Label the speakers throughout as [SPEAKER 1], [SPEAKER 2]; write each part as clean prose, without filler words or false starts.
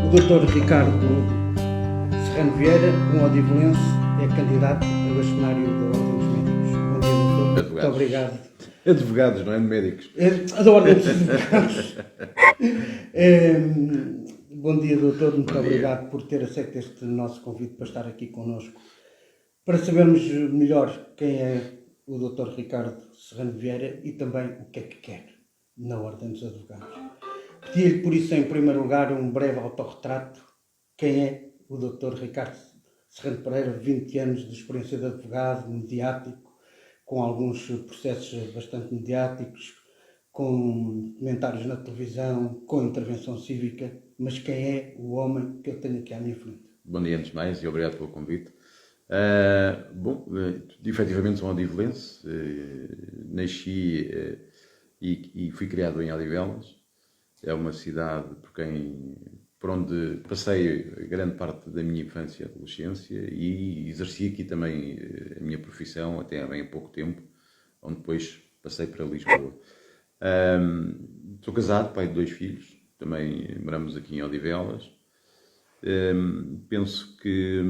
[SPEAKER 1] O Dr. Ricardo Serrano Vieira, um odivelense, é candidato a bastonário da Ordem dos Médicos. Bom dia, doutor.
[SPEAKER 2] Advogados.
[SPEAKER 1] Muito obrigado.
[SPEAKER 2] Advogados, não é? De médicos.
[SPEAKER 1] Da Ordem dos Advogados. Bom dia, doutor. Muito
[SPEAKER 2] Bom dia.
[SPEAKER 1] obrigado por ter aceito este nosso convite para estar aqui connosco. Para sabermos melhor quem é o Dr. Ricardo Serrano Vieira e também o que é que quer na Ordem dos Advogados. Pedia-lhe, por isso, em primeiro lugar, um breve autorretrato. Quem é o Dr. Ricardo Serrano Pereira, 20 anos de experiência de advogado, mediático, com alguns processos bastante mediáticos, com comentários na televisão, com intervenção cívica, mas quem é o homem que eu tenho aqui à minha frente?
[SPEAKER 2] Bom dia antes de mais e obrigado pelo convite. Efetivamente sou odivelense, nasci e fui criado em Odivelas. É uma cidade por onde passei grande parte da minha infância e adolescência e exerci aqui também a minha profissão até há bem pouco tempo, onde depois passei para Lisboa. Sou casado, pai de 2 filhos, também moramos aqui em Odivelas. Penso que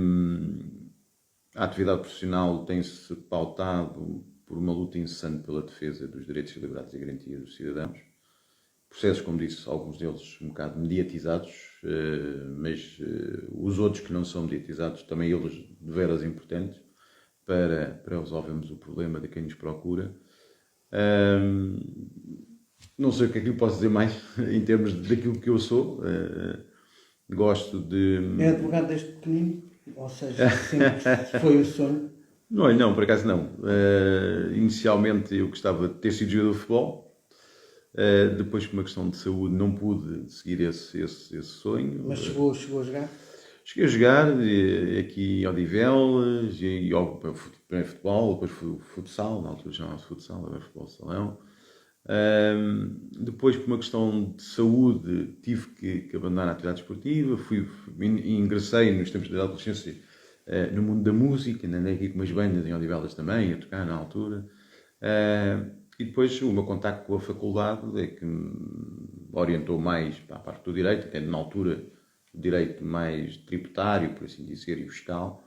[SPEAKER 2] a atividade profissional tem-se pautado por uma luta incessante pela defesa dos direitos, liberdades e garantias dos cidadãos. Processos, como disse, alguns deles um bocado mediatizados, mas os outros que não são mediatizados, também eles de veras importantes para resolvermos o problema de quem nos procura. Não sei o que é que eu posso dizer mais em termos daquilo que eu sou. Gosto de...
[SPEAKER 1] É advogado desde pequenino? Ou seja, sempre foi o sonho?
[SPEAKER 2] Não, por acaso não. Inicialmente eu gostava de ter sido jogador de futebol. Depois, por uma questão de saúde, não pude seguir esse sonho.
[SPEAKER 1] Mas chegou a jogar?
[SPEAKER 2] Cheguei a jogar aqui em Odivelas, e primeiro futebol, depois futsal, na altura chamava-se futsal, agora futebol de salão. Depois, por uma questão de saúde, tive que abandonar a atividade esportiva, ingressei nos tempos da adolescência no mundo da música, andei aqui com umas bandas em Odivelas também, a tocar na altura. E depois o meu contacto com a faculdade é que me orientou mais para a parte do direito, até na altura o direito mais tributário, por assim dizer, e fiscal.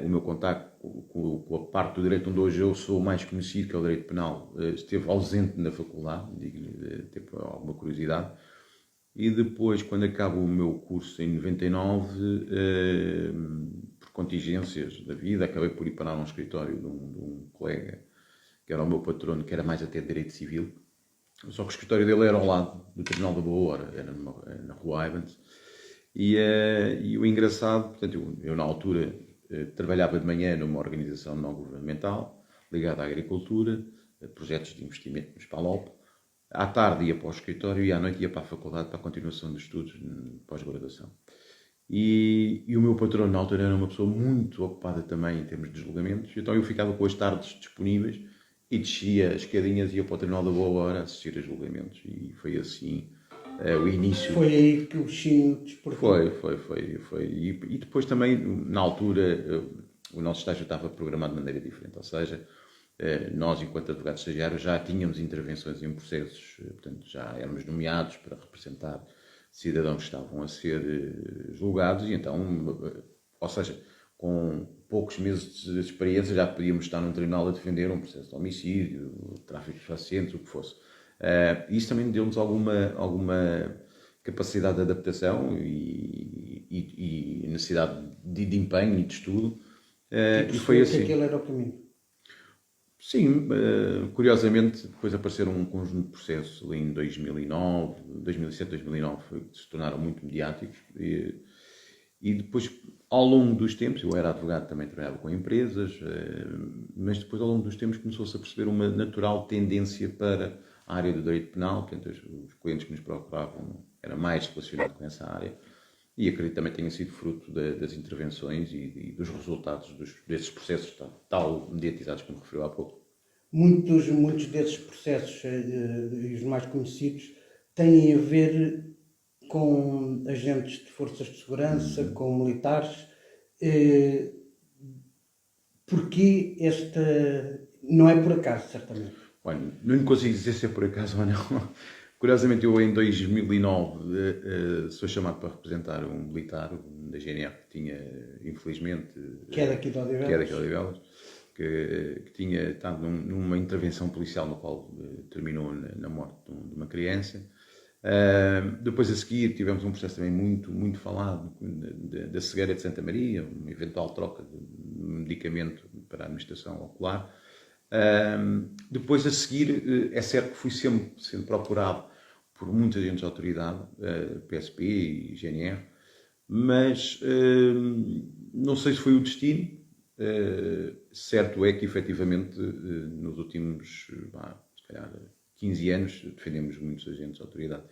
[SPEAKER 2] O meu contacto com a parte do direito onde hoje eu sou mais conhecido, que é o direito penal, esteve ausente na faculdade, teve alguma curiosidade. E depois, quando acabo o meu curso em 99, por contingências da vida, acabei por ir parar num escritório de um colega, que era o meu patrono, que era mais até de direito civil. Só que o escritório dele era ao lado do Tribunal da Boa Hora, era na Rua Ivans. E o engraçado, portanto, eu na altura trabalhava de manhã numa organização não governamental, ligada à agricultura, projetos de investimento no PALOP. À tarde ia para o escritório e à noite ia para a faculdade para a continuação de estudos pós-graduação. E o meu patrono na altura era uma pessoa muito ocupada também em termos de deslogamentos, então eu ficava com as tardes disponíveis e descia as escadinhas e ia para o Tribunal da Boa Hora assistir a julgamentos. E foi assim o início.
[SPEAKER 1] Foi aí que o bichinho despertou?
[SPEAKER 2] Foi. E depois também, na altura, o nosso estágio estava programado de maneira diferente. Ou seja, nós, enquanto advogados estagiários, já tínhamos intervenções em processos, portanto, já éramos nomeados para representar cidadãos que estavam a ser julgados e então, ou seja, com poucos meses de experiência já podíamos estar num tribunal a defender um processo de homicídio, tráfico de pacientes, o que fosse. Isso também deu-nos alguma capacidade de adaptação e necessidade de empenho e de estudo.
[SPEAKER 1] E foi assim. Que aquele era o caminho?
[SPEAKER 2] Sim, curiosamente, depois apareceram um conjunto de processos ali em 2009, 2007, 2009, que se tornaram muito mediáticos. E depois, ao longo dos tempos, eu era advogado, também trabalhava com empresas, mas depois, ao longo dos tempos, começou-se a perceber uma natural tendência para a área do direito penal. Portanto, os clientes que nos procuravam era mais relacionado com essa área. E acredito que também tenha sido fruto das intervenções e dos resultados desses processos tal mediatizados como referiu há pouco.
[SPEAKER 1] Muitos desses processos, os mais conhecidos, têm a ver com agentes de forças de segurança, com militares. Porque esta... Não é por acaso, certamente.
[SPEAKER 2] Olha, não consigo dizer se é por acaso ou não, Curiosamente, eu em 2009 sou chamado para representar um militar da GNR que tinha, infelizmente,
[SPEAKER 1] Que é daqui de
[SPEAKER 2] que é
[SPEAKER 1] Odivelas.
[SPEAKER 2] daqui de Odivelas, que tinha estado numa intervenção policial no qual terminou na morte de uma criança. Depois a seguir tivemos um processo também muito falado da cegueira de Santa Maria, uma eventual troca de medicamento para a administração ocular. Depois a seguir é certo que fui sempre sendo procurado por muita gente de autoridade, PSP e GNR, mas não sei se foi o destino. Certo é que efetivamente nos últimos se calhar 15 anos defendemos muitos agentes de autoridade,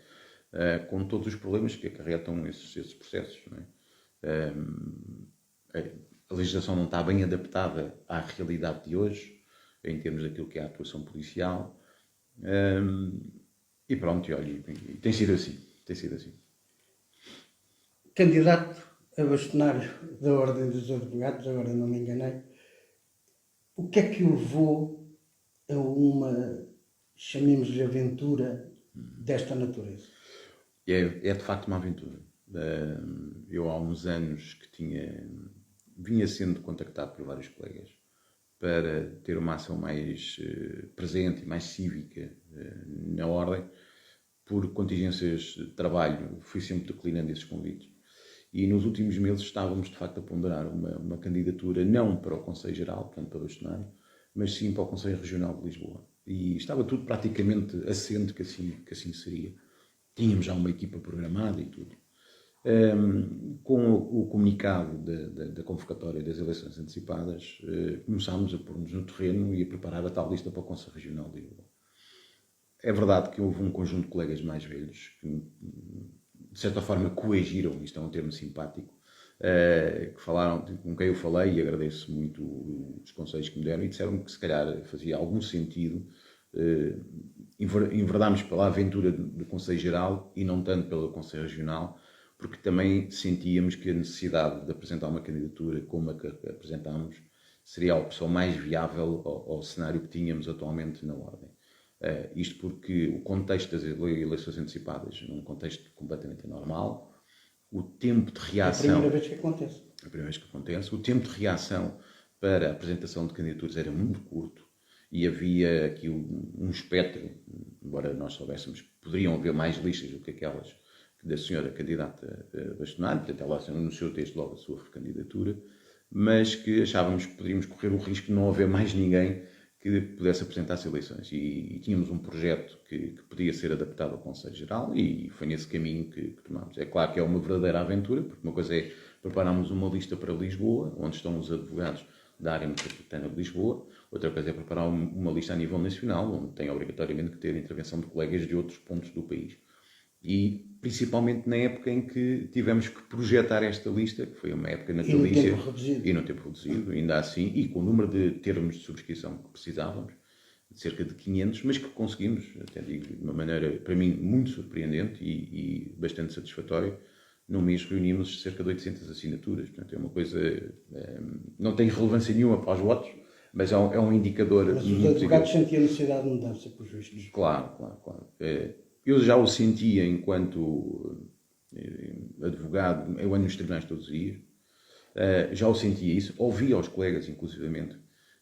[SPEAKER 2] com todos os problemas que acarretam esses processos, não é? A legislação não está bem adaptada à realidade de hoje, em termos daquilo que é a atuação policial, e pronto, e olha, e tem sido assim, tem sido assim.
[SPEAKER 1] Candidato a bastonário da Ordem dos Advogados, agora não me enganei, o que é que o levou a uma, chamemos-lhe, aventura desta natureza?
[SPEAKER 2] É de facto uma aventura. Eu há uns anos que vinha sendo contactado por vários colegas para ter uma ação mais presente e mais cívica na Ordem. Por contingências de trabalho, fui sempre declinando esses convites. E nos últimos meses estávamos, de facto, a ponderar uma candidatura não para o Conselho Geral, portanto para o bastonário, mas sim para o Conselho Regional de Lisboa. E estava tudo praticamente assente que assim seria. Tínhamos já uma equipa programada e tudo. Com o comunicado da convocatória das eleições antecipadas, começámos a pôr-nos no terreno e a preparar a tal lista para o Conselho Regional de Lisboa. É verdade que houve um conjunto de colegas mais velhos que, de certa forma, coagiram, isto é um termo simpático, que falaram, com quem eu falei, e agradeço muito os conselhos que me deram, e disseram que se calhar fazia algum sentido enverdarmos pela aventura do Conselho Geral e não tanto pelo Conselho Regional, porque também sentíamos que a necessidade de apresentar uma candidatura como a que apresentámos seria a opção mais viável ao cenário que tínhamos atualmente na Ordem. Isto porque o contexto das eleições antecipadas, num contexto completamente anormal, o tempo de reação...
[SPEAKER 1] É a primeira vez que acontece.
[SPEAKER 2] A primeira vez que acontece. O tempo de reação para a apresentação de candidaturas era muito curto e havia aqui um espectro, embora nós soubéssemos que poderiam haver mais listas do que aquelas da senhora candidata bastonário, portanto ela anunciou desde logo a sua recandidatura, mas que achávamos que poderíamos correr o risco de não haver mais ninguém que pudesse apresentar as eleições. E tínhamos um projeto que podia ser adaptado ao Conselho Geral e foi nesse caminho que tomámos. É claro que é uma verdadeira aventura, porque uma coisa é prepararmos uma lista para Lisboa, onde estão os advogados da área metropolitana de Lisboa, outra coisa é preparar uma lista a nível nacional, onde tem obrigatoriamente que ter intervenção de colegas de outros pontos do país. E principalmente na época em que tivemos que projetar esta lista, que foi uma época natalícia e no tempo reduzido, ainda assim, e com o número de termos de subscrição que precisávamos, de cerca de 500, mas que conseguimos, até digo de uma maneira, para mim, muito surpreendente e bastante satisfatória. Num mês reunimos cerca de 800 assinaturas, portanto é uma coisa, não tem relevância nenhuma para os votos, mas é um indicador.
[SPEAKER 1] Mas os advogados sentiam a necessidade de mudança, por vistos.
[SPEAKER 2] Claro. Eu já o sentia enquanto advogado, eu ando nos tribunais todos os dias, já o sentia isso, ouvia aos colegas, inclusivamente,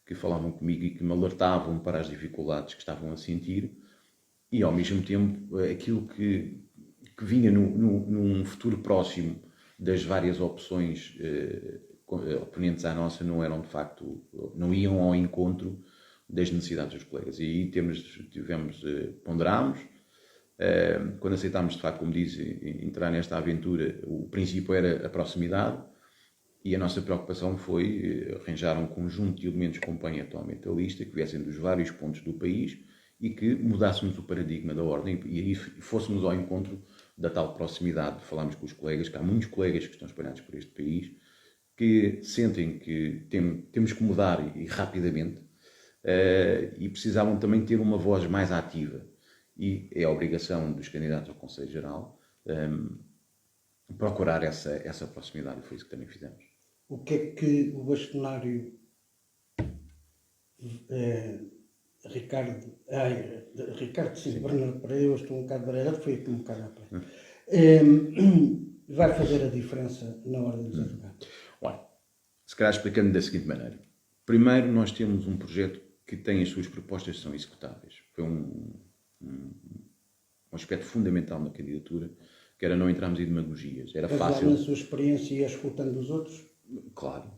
[SPEAKER 2] que falavam comigo e que me alertavam para as dificuldades que estavam a sentir, e ao mesmo tempo aquilo que vinha num futuro próximo das várias opções oponentes à nossa não eram de facto, não iam ao encontro das necessidades dos colegas. E aí ponderámos. Quando aceitámos, de facto, como diz, entrar nesta aventura, o princípio era a proximidade e a nossa preocupação foi arranjar um conjunto de elementos que compõem atualmente a lista, que viessem dos vários pontos do país e que mudássemos o paradigma da ordem e aí fôssemos ao encontro da tal proximidade. Falámos com os colegas, que há muitos colegas que estão espalhados por este país, que sentem que temos que mudar e rapidamente e precisavam também ter uma voz mais ativa. E é a obrigação dos candidatos ao Conselho Geral procurar essa proximidade, e foi isso que também fizemos.
[SPEAKER 1] O que é que o bastonário Ricardo, sim, Bernardo Pereira, eu estou um bocado baralhado, foi aqui um bocado à frente. Vai fazer a diferença na Ordem dos Advogados?
[SPEAKER 2] Olha, se calhar explicando da seguinte maneira. Primeiro, nós temos um projeto que tem as suas propostas que são executáveis. Foi um aspecto fundamental na candidatura, que era não entrarmos em demagogias. Era fácil.
[SPEAKER 1] Na sua experiência e escutando os outros?
[SPEAKER 2] Claro.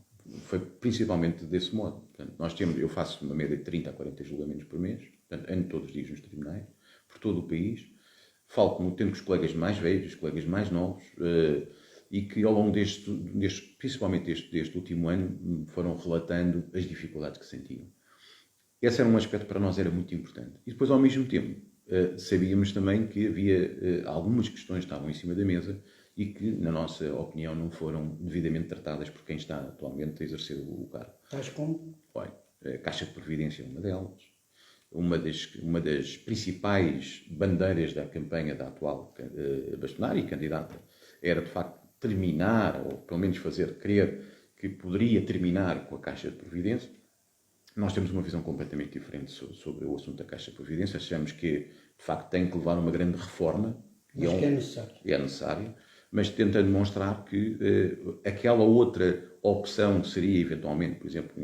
[SPEAKER 2] Foi principalmente desse modo. Portanto, eu faço uma média de 30 a 40 julgamentos por mês, portanto, ando todos os dias nos tribunais, por todo o país. Falo tendo com os colegas mais velhos, os colegas mais novos, e que ao longo principalmente deste último ano, foram relatando as dificuldades que sentiam. Esse era um aspecto que para nós era muito importante. E depois, ao mesmo tempo, sabíamos também que havia algumas questões que estavam em cima da mesa e que, na nossa opinião, não foram devidamente tratadas por quem está atualmente a exercer o cargo.
[SPEAKER 1] Tais como?
[SPEAKER 2] Olha, a Caixa de Previdência é uma delas. Uma das principais bandeiras da campanha da atual bastonária e candidata era, de facto, terminar, ou pelo menos fazer crer que poderia terminar com a Caixa de Previdência. Nós temos uma visão completamente diferente sobre o assunto da Caixa de Previdência. Achamos que, de facto, tem que levar uma grande reforma.
[SPEAKER 1] Mas que é necessário.
[SPEAKER 2] É necessário, mas tenta demonstrar que aquela outra opção seria, eventualmente, por exemplo,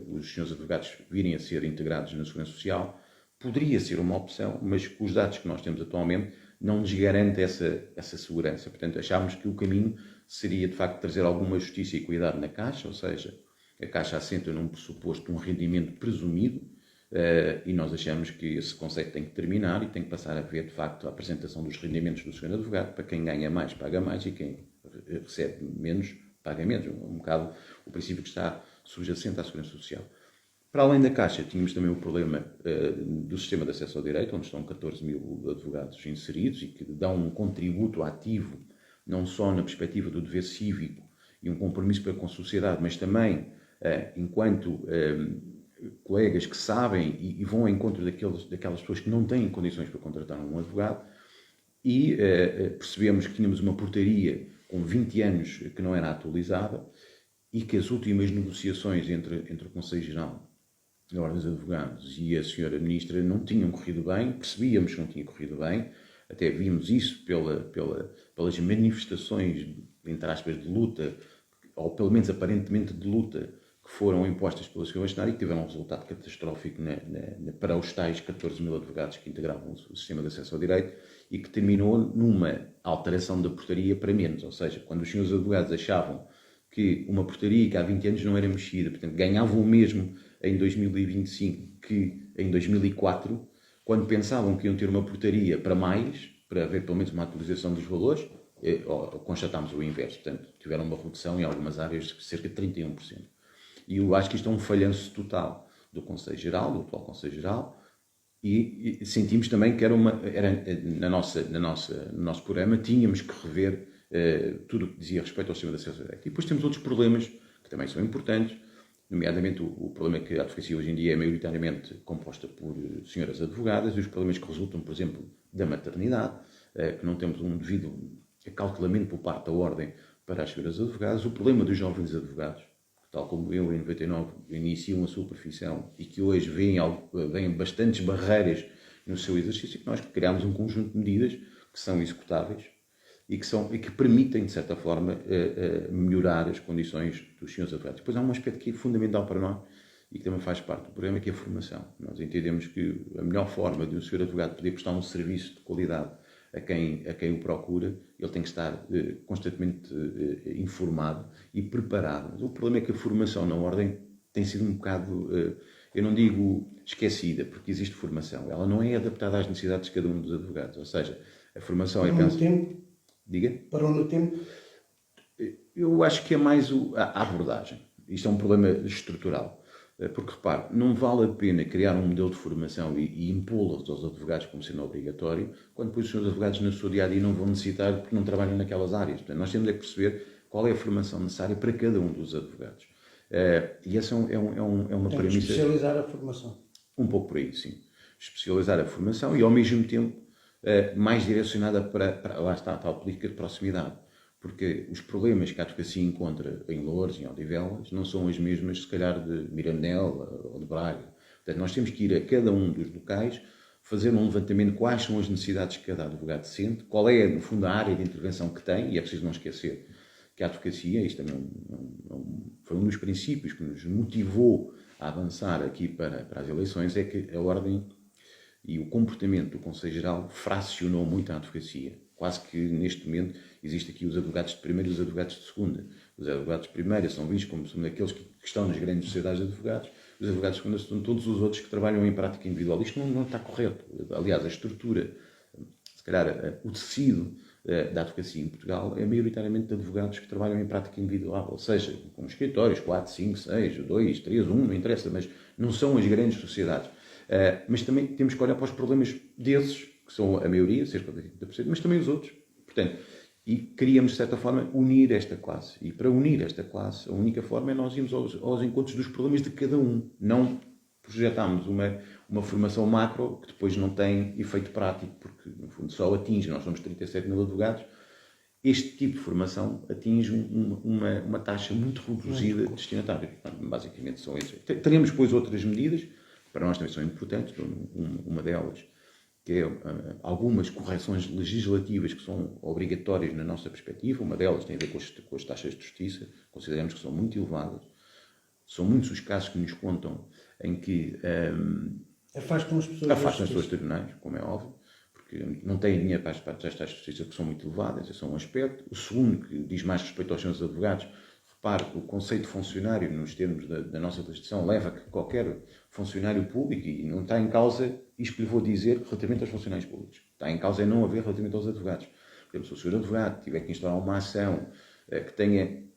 [SPEAKER 2] os senhores advogados virem a ser integrados na Segurança Social, poderia ser uma opção, mas com os dados que nós temos atualmente não nos garante essa segurança. Portanto, achámos que o caminho seria, de facto, trazer alguma justiça e equidade na Caixa, ou seja, a Caixa assenta num pressuposto de um rendimento presumido, e nós achamos que esse conceito tem que terminar e tem que passar a haver, de facto, a apresentação dos rendimentos do senhor advogado. Para quem ganha mais, paga mais, e quem recebe menos, paga menos. Um bocado o princípio que está subjacente à Segurança Social. Para além da Caixa, tínhamos também o problema do sistema de acesso ao direito, onde estão 14 mil advogados inseridos e que dão um contributo ativo, não só na perspectiva do dever cívico e um compromisso para com a sociedade, mas também enquanto colegas que sabem e vão ao encontro daquelas pessoas que não têm condições para contratar um advogado. E percebemos que tínhamos uma portaria com 20 anos que não era atualizada e que as últimas negociações entre o Conselho Geral da Ordem dos Advogados e a senhora Ministra não tinham corrido bem. Percebíamos que não tinha corrido bem, até vimos isso pelas manifestações, entre aspas, de luta, ou pelo menos aparentemente de luta, que foram impostas pela senhora bastonária e que tiveram um resultado catastrófico para os tais 14 mil advogados que integravam o sistema de acesso ao direito e que terminou numa alteração da portaria para menos. Ou seja, quando os senhores advogados achavam que uma portaria que há 20 anos não era mexida, portanto, ganhavam o mesmo em 2025 que em 2004, quando pensavam que iam ter uma portaria para mais, para haver pelo menos uma atualização dos valores, constatámos o inverso. Portanto, tiveram uma redução em algumas áreas de cerca de 31%. E eu acho que isto é um falhanço total do Conselho Geral, do atual Conselho Geral, e sentimos também que no nosso programa tínhamos que rever tudo o que dizia respeito ao sistema de acesso ao direito. E depois temos outros problemas que também são importantes, nomeadamente o problema que a advocacia hoje em dia é maioritariamente composta por senhoras advogadas, e os problemas que resultam, por exemplo, da maternidade, que não temos um devido acautelamento por parte da Ordem para as senhoras advogadas, o problema dos jovens advogados, tal como eu, em 99, iniciam a sua profissão e que hoje vêm bastantes barreiras no seu exercício, nós criámos um conjunto de medidas que são executáveis e que permitem, de certa forma, melhorar as condições dos senhores advogados. Depois há um aspecto que é fundamental para nós e que também faz parte do programa, que é a formação. Nós entendemos que a melhor forma de um senhor advogado poder prestar um serviço de qualidade a quem o procura, ele tem que estar constantemente informado e preparado. Mas o problema é que a formação na Ordem tem sido um bocado, eu não digo esquecida, porque existe formação. Ela não é adaptada às necessidades de cada um dos advogados. Ou seja, a formação
[SPEAKER 1] Parou no tempo?
[SPEAKER 2] Diga?
[SPEAKER 1] Parou no tempo?
[SPEAKER 2] Eu acho que é mais a abordagem. Isto é um problema estrutural. Porque, repare, não vale a pena criar um modelo de formação e impô-lo aos advogados como sendo obrigatório, quando depois os seus advogados no seu dia-a-dia não vão necessitar porque não trabalham naquelas áreas. Portanto, nós temos que perceber qual é a formação necessária para cada um dos advogados. E essa é uma premissa...
[SPEAKER 1] Especializar a formação.
[SPEAKER 2] Um pouco por aí, sim. Especializar a formação e, ao mesmo tempo, mais direcionada para lá está a tal política de proximidade. Porque os problemas que a advocacia encontra em Loures e em Odivelas não são as mesmas, se calhar, de Mirandela ou de Braga. Portanto, nós temos que ir a cada um dos locais, fazer um levantamento de quais são as necessidades que cada advogado sente, qual é, no fundo, a área de intervenção que tem, e é preciso não esquecer que a advocacia, isto também foi um dos princípios que nos motivou a avançar aqui para as eleições, é que a ordem e o comportamento do Conselho Geral fracionou muito a advocacia. Quase que, neste momento, existem aqui os advogados de primeira e os advogados de segunda. Os advogados de primeira são vistos como sendo aqueles que estão nas grandes sociedades de advogados. Os advogados de segunda são todos os outros que trabalham em prática individual. Isto não está correto. Aliás, a estrutura, se calhar, o tecido da advocacia em Portugal é maioritariamente de advogados que trabalham em prática individual. Ou seja, com escritórios, 4, 5, 6, 2, 3, 1, não interessa, mas não são as grandes sociedades. Mas também temos que olhar para os problemas desses, que são a maioria, cerca de 80%, mas também os outros. Portanto, e queríamos, de certa forma, unir esta classe. E para unir esta classe, a única forma é nós irmos aos encontros dos problemas de cada um. Não projetarmos uma formação macro que depois não tem efeito prático, porque, no fundo, só atinge, nós somos 37 mil advogados, este tipo de formação atinge uma taxa muito reduzida de destinatários. Basicamente são esses. Teremos depois outras medidas, para nós também são importantes, uma delas, que é algumas correções legislativas que são obrigatórias na nossa perspectiva. Uma delas tem a ver com as taxas de justiça, consideramos que são muito elevadas. São muitos os casos que nos contam em que
[SPEAKER 1] Afastam as pessoas
[SPEAKER 2] dos tribunais, como é óbvio, porque não têm dinheiro para as taxas de justiça, que são muito elevadas. Esse é um aspecto. O segundo, que diz mais respeito aos seus advogados, repare, o conceito de funcionário, nos termos da nossa legislação, leva a que qualquer funcionário público, e não está em causa isto que lhe vou dizer relativamente aos funcionários públicos, está em causa é não haver relativamente aos advogados. Por exemplo, se o senhor advogado tiver que instaurar uma ação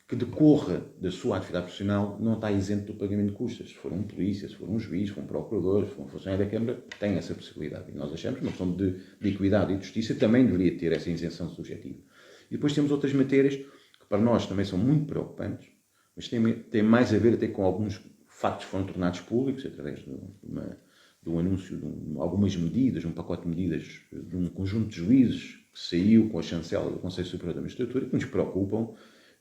[SPEAKER 2] que decorra da sua atividade profissional, não está isento do pagamento de custas. Se for um polícia, se for um juiz, se for um procurador, se for um funcionário da Câmara, tem essa possibilidade. E nós achamos que uma questão de equidade e de justiça também deveria ter essa isenção subjetiva. E depois temos outras matérias que para nós também são muito preocupantes, mas têm mais a ver até com alguns factos que foram tornados públicos através de um anúncio de algumas medidas, um pacote de medidas de um conjunto de juízes que saiu com a chancela do Conselho Superior da Magistratura, que nos preocupam.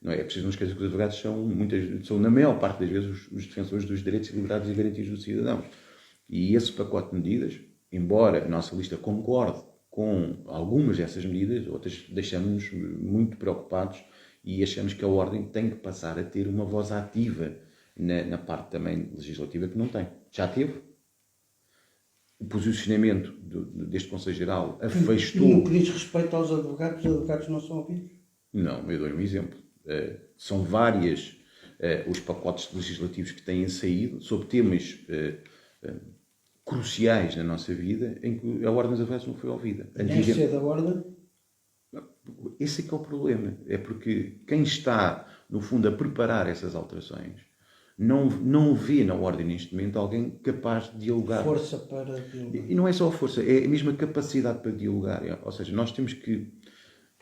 [SPEAKER 2] Não é preciso não esquecer que os advogados são, na maior parte das vezes, os defensores dos direitos, liberdades e garantias dos cidadãos. E esse pacote de medidas, embora a nossa lista concorde com algumas dessas medidas, outras deixamos-nos muito preocupados e achamos que a Ordem tem que passar a ter uma voz ativa na parte também legislativa que não tem. Já teve. O posicionamento deste Conselho Geral afastou...
[SPEAKER 1] No que diz respeito aos advogados, os advogados não são ouvidos?
[SPEAKER 2] Não, eu dou-lhe um exemplo. São várias os pacotes legislativos que têm saído sobre temas cruciais na nossa vida em que a Ordem dos Advogados não foi ouvida.
[SPEAKER 1] Essa é da Ordem?
[SPEAKER 2] Esse é que é o problema. É porque quem está, no fundo, a preparar essas alterações não vê na Ordem neste momento alguém capaz de dialogar.
[SPEAKER 1] Força para dialogar.
[SPEAKER 2] E não é só a força, é a mesma capacidade para dialogar. Ou seja, nós temos que...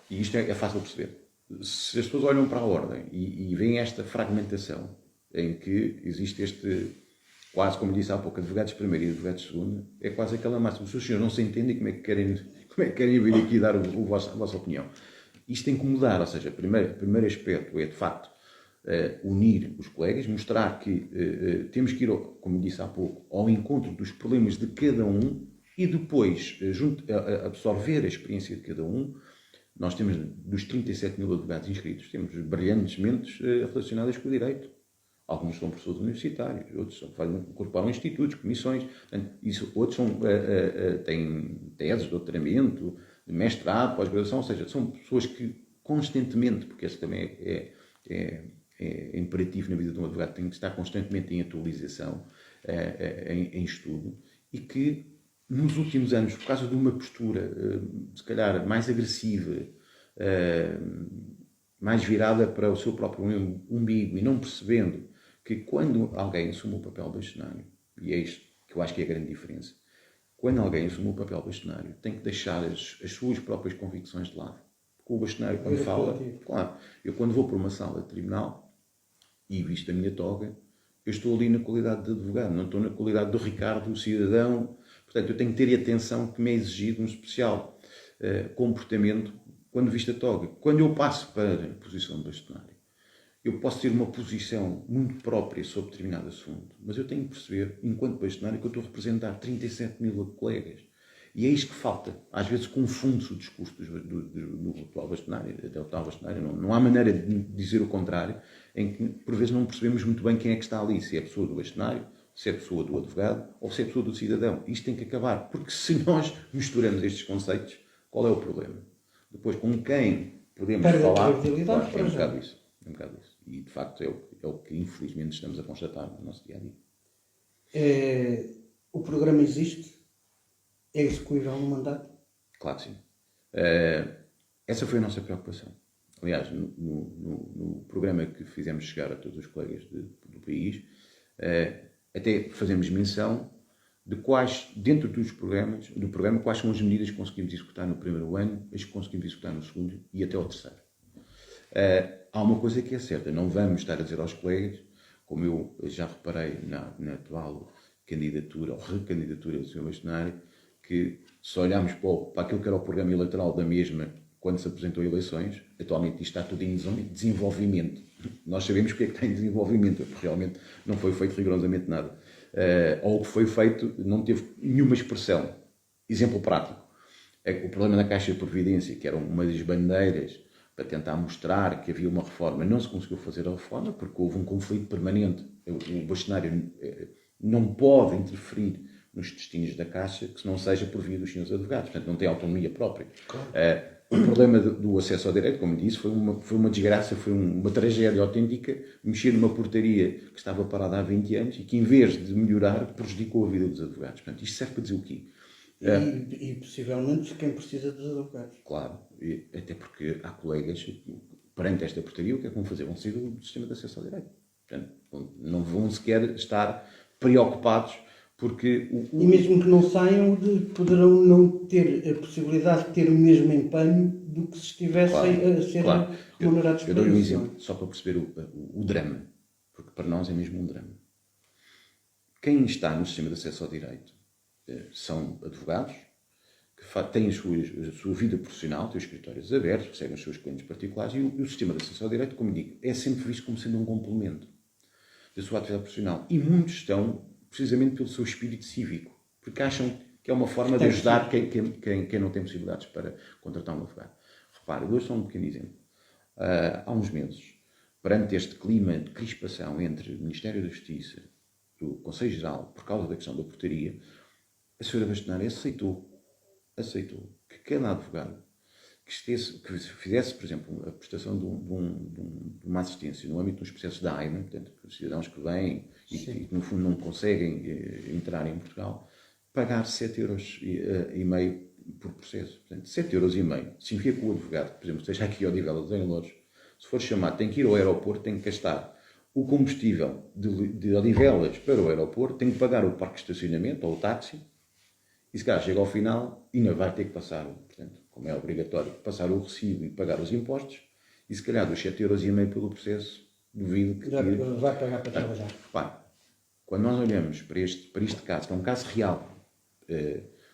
[SPEAKER 2] E isto é fácil de perceber. Se as pessoas olham para a Ordem e veem esta fragmentação em que existe este, quase como disse há pouco, advogados de primeira e advogados de segunda, é quase aquela máxima. Se os senhores não se entendem, como é que querem vir aqui dar a vossa opinião? Isto tem que mudar, ou seja, o primeiro aspecto é, de facto, unir os colegas, mostrar que temos que ir, como disse há pouco, ao encontro dos problemas de cada um e depois absorver a experiência de cada um. Nós temos, dos 37 mil advogados inscritos, temos brilhantes mentes relacionadas com o direito. Alguns são professores universitários, outros incorporam institutos, comissões, outros têm teses de doutoramento, de mestrado, pós-graduação, ou seja, são pessoas que constantemente, porque esse também é imperativo na vida de um advogado, tem que estar constantemente em atualização, em estudo, e que nos últimos anos, por causa de uma postura, se calhar, mais agressiva, mais virada para o seu próprio umbigo e não percebendo que quando alguém assume o papel bastonário, e é isto que eu acho que é a grande diferença, quando alguém assume o papel bastonário, tem que deixar as suas próprias convicções de lado. Porque o bastonário, quando fala... Claro, eu quando vou para uma sala de tribunal e visto a minha toga, eu estou ali na qualidade de advogado, não estou na qualidade do Ricardo, do cidadão. Portanto, eu tenho que ter a atenção que me é exigido um especial comportamento quando visto a toga. Quando eu passo para a posição de bastonário, eu posso ter uma posição muito própria sobre determinado assunto, mas eu tenho que perceber, enquanto bastonário, que eu estou a representar 37 mil colegas. E é isto que falta. Às vezes confunde-se o discurso do atual bastonário, até o atual bastonário. Não há maneira de dizer o contrário, em que, por vezes, não percebemos muito bem quem é que está ali. Se é a pessoa do bastonário, se é a pessoa do advogado, ou se é a pessoa do cidadão. Isto tem que acabar. Porque se nós misturamos estes conceitos, qual é o problema? Depois, com quem podemos
[SPEAKER 1] Perde a
[SPEAKER 2] falar...
[SPEAKER 1] credibilidade,
[SPEAKER 2] Claro, é
[SPEAKER 1] para
[SPEAKER 2] um
[SPEAKER 1] já.
[SPEAKER 2] bocado isso. É um bocado isso. E, de facto, é o que, infelizmente, estamos a constatar no nosso dia-a-dia.
[SPEAKER 1] O programa existe? É execuível no mandato?
[SPEAKER 2] Claro que sim. Essa foi a nossa preocupação. Aliás, no programa que fizemos chegar a todos os colegas do país, até fazemos menção de quais, dentro do programa, quais são as medidas que conseguimos executar no primeiro ano, as que conseguimos executar no segundo e até ao terceiro. Há uma coisa que é certa, não vamos estar a dizer aos colegas, como eu já reparei na atual candidatura ou recandidatura do Sr. Bastonário, que se olharmos para aquilo que era o programa eleitoral da mesma quando se apresentou eleições, atualmente isto está tudo em desenvolvimento. Nós sabemos porque é que está em desenvolvimento, porque realmente não foi feito rigorosamente nada. Ou o que foi feito não teve nenhuma expressão. Exemplo prático. O problema da Caixa de Previdência, que era uma das bandeiras para tentar mostrar que havia uma reforma, não se conseguiu fazer a reforma porque houve um conflito permanente. O bastonário não pode interferir nos destinos da Caixa que não seja por via dos senhores advogados. Portanto, não tem autonomia própria. Claro. O problema do acesso ao direito, como disse, foi uma desgraça, foi uma tragédia autêntica, mexer numa portaria que estava parada há 20 anos e que, em vez de melhorar, prejudicou a vida dos advogados. Portanto, isto serve para dizer o quê?
[SPEAKER 1] E possivelmente quem precisa dos advogados.
[SPEAKER 2] Claro, até porque há colegas, perante esta portaria, o que é que vão fazer? Vão sair do sistema de acesso ao direito. Portanto, não vão sequer estar preocupados porque...
[SPEAKER 1] E mesmo que não saiam, poderão não ter a possibilidade de ter o mesmo empenho do que se estivessem a ser remunerados por isso.
[SPEAKER 2] Eu dou-lhe um exemplo, só para perceber o drama, porque para nós é mesmo um drama. Quem está no sistema de acesso ao direito são advogados, que têm a sua vida profissional, têm os escritórios abertos, recebem os seus clientes particulares, e o sistema de acesso ao direito, como digo, é sempre visto como sendo um complemento da sua atividade profissional. E muitos estão precisamente pelo seu espírito cívico, porque acham que é uma forma de ajudar quem não tem possibilidades para contratar um advogado. Repare, dou só um pequeno exemplo. Há uns meses, perante este clima de crispação entre o Ministério da Justiça e o Conselho Geral, por causa da questão da portaria, a Sra. Bastonário aceitou que cada advogado que fizesse, por exemplo, a prestação de uma assistência no âmbito dos processos da AIMA, portanto, os cidadãos que vêm e que, no fundo, não conseguem entrar em Portugal, pagar 7,5 € por processo. Portanto, 7,5 € significa que o advogado, por exemplo, esteja aqui ao Odivelas em Loures, se for chamado, tem que ir ao aeroporto, tem que gastar o combustível de Odivelas para o aeroporto, tem que pagar o parque de estacionamento ou o táxi, e se calhar chega ao final e ainda vai ter que passar, portanto, como é obrigatório, passar o recibo e pagar os impostos, e se calhar dos 7,5 € pelo processo, duvido que...
[SPEAKER 1] Vai pagar para trabalhar.
[SPEAKER 2] Repare, quando nós olhamos para este caso, que é um caso real,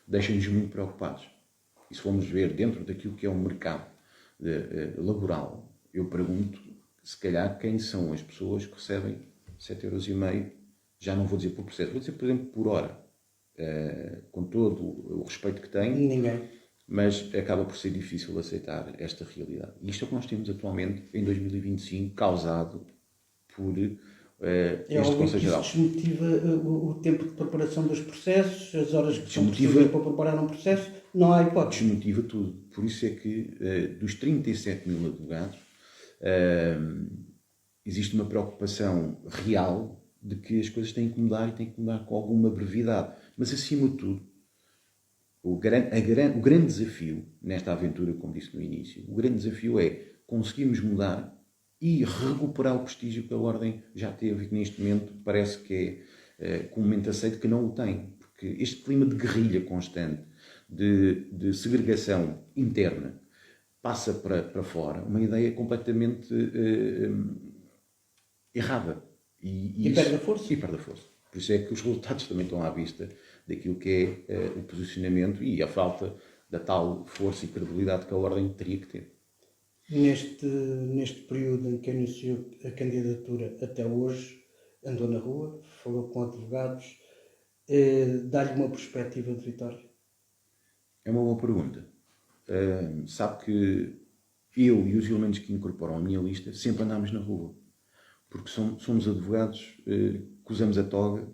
[SPEAKER 2] deixa-nos muito preocupados. E se formos ver dentro daquilo que é o mercado laboral, eu pergunto, se calhar, quem são as pessoas que recebem 7,5 €, já não vou dizer por processo, vou dizer, por exemplo, por hora. Com todo o respeito que tem,
[SPEAKER 1] ninguém.
[SPEAKER 2] Mas acaba por ser difícil aceitar esta realidade. E isto é o que nós temos atualmente em 2025, causado por este Conselho Geral.
[SPEAKER 1] Isso desmotiva o tempo de preparação dos processos, as horas que são precisas para preparar um processo, não há hipótese.
[SPEAKER 2] Desmotiva tudo. Por isso é que dos 37 mil advogados existe uma preocupação real de que as coisas têm que mudar e têm que mudar com alguma brevidade. Mas, acima de tudo, o grande desafio nesta aventura, como disse no início, o grande desafio é conseguirmos mudar e recuperar o prestígio que a Ordem já teve e que neste momento parece que é comumente aceito que não o tem. Porque este clima de guerrilha constante, de segregação interna, passa para fora uma ideia completamente errada.
[SPEAKER 1] E perde a força.
[SPEAKER 2] E perde a força. Por isso é que os resultados também estão à vista daquilo que é o posicionamento e a falta da tal força e credibilidade que a Ordem teria que ter.
[SPEAKER 1] Neste período em que anunciou a candidatura até hoje, andou na rua, falou com advogados, dá-lhe uma perspectiva de vitória?
[SPEAKER 2] É uma boa pergunta. Sabe que eu e os elementos que incorporam a minha lista sempre andámos na rua. Porque somos advogados que usamos a toga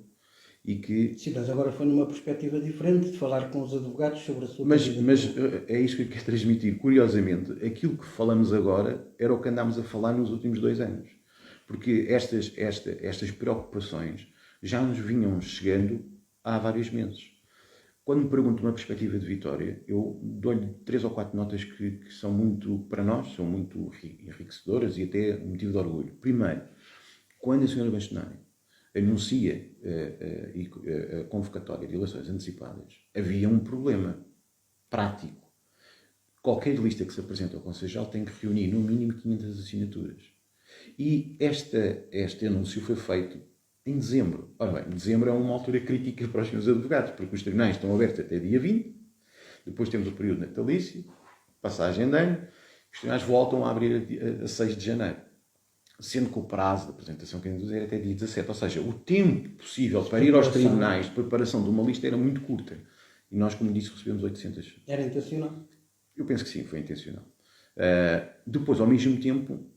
[SPEAKER 2] e que...
[SPEAKER 1] Sim, mas agora foi numa perspectiva diferente de falar com os advogados sobre a sua
[SPEAKER 2] Mas
[SPEAKER 1] candidatura.
[SPEAKER 2] é isso que eu quero transmitir. Curiosamente, aquilo que falamos agora era o que andámos a falar nos últimos 2 anos. Porque estas preocupações já nos vinham chegando há vários meses. Quando me pergunto uma perspectiva de vitória, eu dou-lhe 3 ou 4 notas que são muito, para nós, são muito enriquecedoras e até motivo de orgulho. Primeiro, quando a senhora Bastonari anuncia a convocatória de eleições antecipadas, havia um problema prático. Qualquer lista que se apresente ao Conselho Geral tem que reunir no mínimo 500 assinaturas. E este anúncio foi feito em dezembro. Ora bem, dezembro é uma altura crítica para os senhores advogados, porque os tribunais estão abertos até dia 20, depois temos o período natalício, passagem de ano, os tribunais voltam a abrir a 6 de janeiro. Sendo que o prazo de apresentação que induz era até dia 17. Ou seja, o tempo possível para ir aos tribunais de preparação de uma lista era muito curta. E nós, como disse, recebemos 800.
[SPEAKER 1] Era intencional?
[SPEAKER 2] Eu penso que sim, foi intencional. Depois, ao mesmo tempo,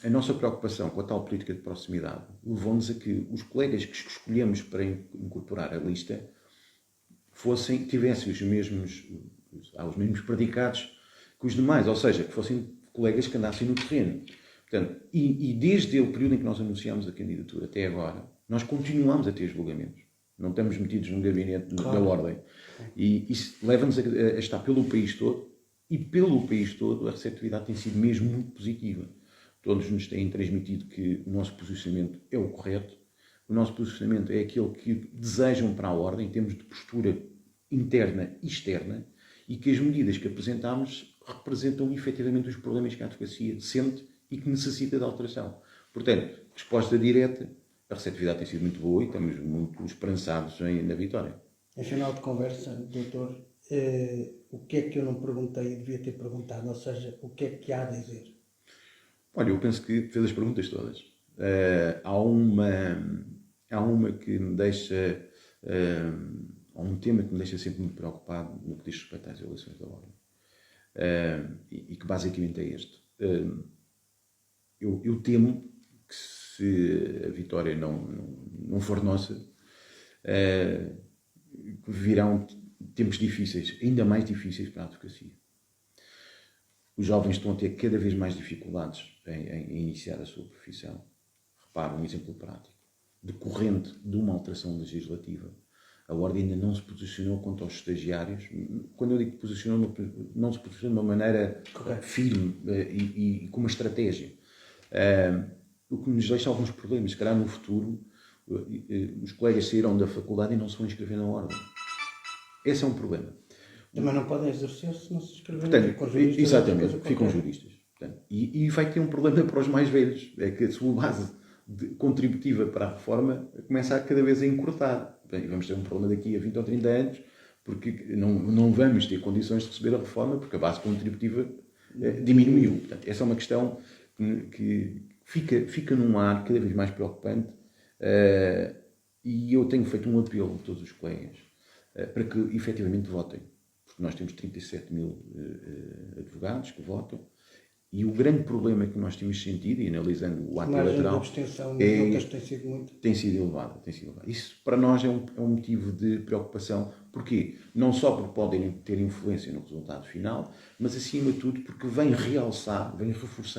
[SPEAKER 2] a nossa preocupação com a tal política de proximidade levou-nos a que os colegas que escolhemos para incorporar a lista tivessem os mesmos predicados que os demais, ou seja, que fossem colegas que andassem no terreno. Portanto, e desde o período em que nós anunciámos a candidatura até agora, nós continuamos a ter julgamentos. Não estamos metidos num gabinete da ordem. E isso leva-nos a estar pelo país todo, e pelo país todo a receptividade tem sido mesmo muito positiva. Todos nos têm transmitido que o nosso posicionamento é o correto, o nosso posicionamento é aquele que desejam para a ordem, em termos de postura interna e externa, e que as medidas que apresentámos representam efetivamente os problemas que a advocacia sente e que necessita de alteração. Portanto, resposta direta, a receptividade tem sido muito boa e estamos muito esperançados na vitória.
[SPEAKER 1] Em final de conversa, doutor, o que é que eu não perguntei e devia ter perguntado? Ou seja, o que é que há a dizer?
[SPEAKER 2] Olha, eu penso que fez as perguntas todas. Há uma que me deixa... há um tema que me deixa sempre muito preocupado no que diz respeito às eleições da ordem. E que basicamente é este. Eu temo que se a vitória não for nossa, virão tempos difíceis, ainda mais difíceis para a advocacia. Os jovens estão a ter cada vez mais dificuldades em iniciar a sua profissão. Repara, um exemplo prático. Decorrente de uma alteração legislativa, a Ordem ainda não se posicionou quanto aos estagiários. Quando eu digo posicionou, não se posicionou de uma maneira firme e com uma estratégia. O que nos deixa alguns problemas. Se calhar no futuro os colegas saíram da faculdade e não se vão inscrever na Ordem. Esse é um problema.
[SPEAKER 1] Também não podem exercer se não se inscreverem.
[SPEAKER 2] Portanto, exatamente, ficam juristas. Portanto, e vai ter um problema para os mais velhos. É que a sua base contributiva para a reforma começa a cada vez a encurtar. Bem, vamos ter um problema daqui a 20 ou 30 anos, porque não vamos ter condições de receber a reforma, porque a base contributiva diminuiu. Portanto, essa é uma questão que fica num ar cada vez mais preocupante, e eu tenho feito um apelo a todos os colegas para que efetivamente votem, porque nós temos 37 mil advogados que votam, e o grande problema que nós temos sentido, e analisando o ato eleitoral, tem sido elevado. Isso para nós é um motivo de preocupação. Porquê? Não só porque podem ter influência no resultado final, mas acima de tudo porque vem reforçar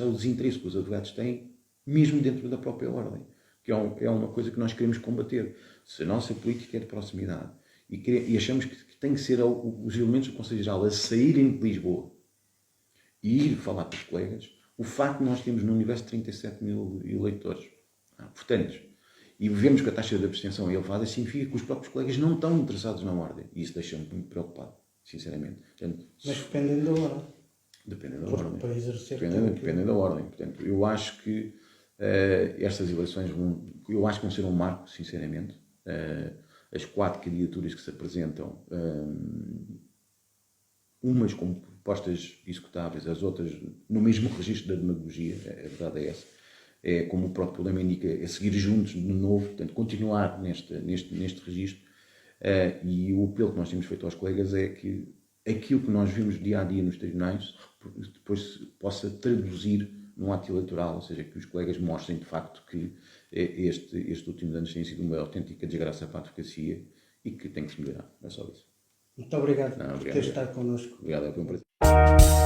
[SPEAKER 2] o desinteresse que os advogados têm, mesmo dentro da própria ordem, que é uma coisa que nós queremos combater. Se a nossa política é de proximidade e achamos que tem que ser os elementos do Conselho Geral a saírem de Lisboa e ir falar para os colegas, o facto de nós termos no universo 37 mil eleitores votantes e vemos que a taxa de abstenção é elevada, significa que os próprios colegas não estão interessados na ordem. E isso deixa-me muito preocupado, sinceramente. Portanto,
[SPEAKER 1] mas dependem da ordem.
[SPEAKER 2] Dependem da ordem.
[SPEAKER 1] Para exercer
[SPEAKER 2] dependem da ordem. Portanto, eu acho que estas eleições vão ser um marco, sinceramente. As 4 candidaturas que se apresentam umas como propostas executáveis, as outras no mesmo registro da demagogia, a verdade é essa. É, como o próprio lema indica, é seguir juntos no novo, portanto, continuar neste registro. E o apelo que nós temos feito aos colegas é que aquilo que nós vimos dia a dia nos tribunais depois se possa traduzir num ato eleitoral, ou seja, que os colegas mostrem de facto que estes últimos anos têm sido uma autêntica desgraça para a advocacia e que tem que se melhorar. É só isso.
[SPEAKER 1] Muito obrigado
[SPEAKER 2] Não,
[SPEAKER 1] por
[SPEAKER 2] obrigado,
[SPEAKER 1] ter estado connosco.
[SPEAKER 2] Obrigado, é um prazer.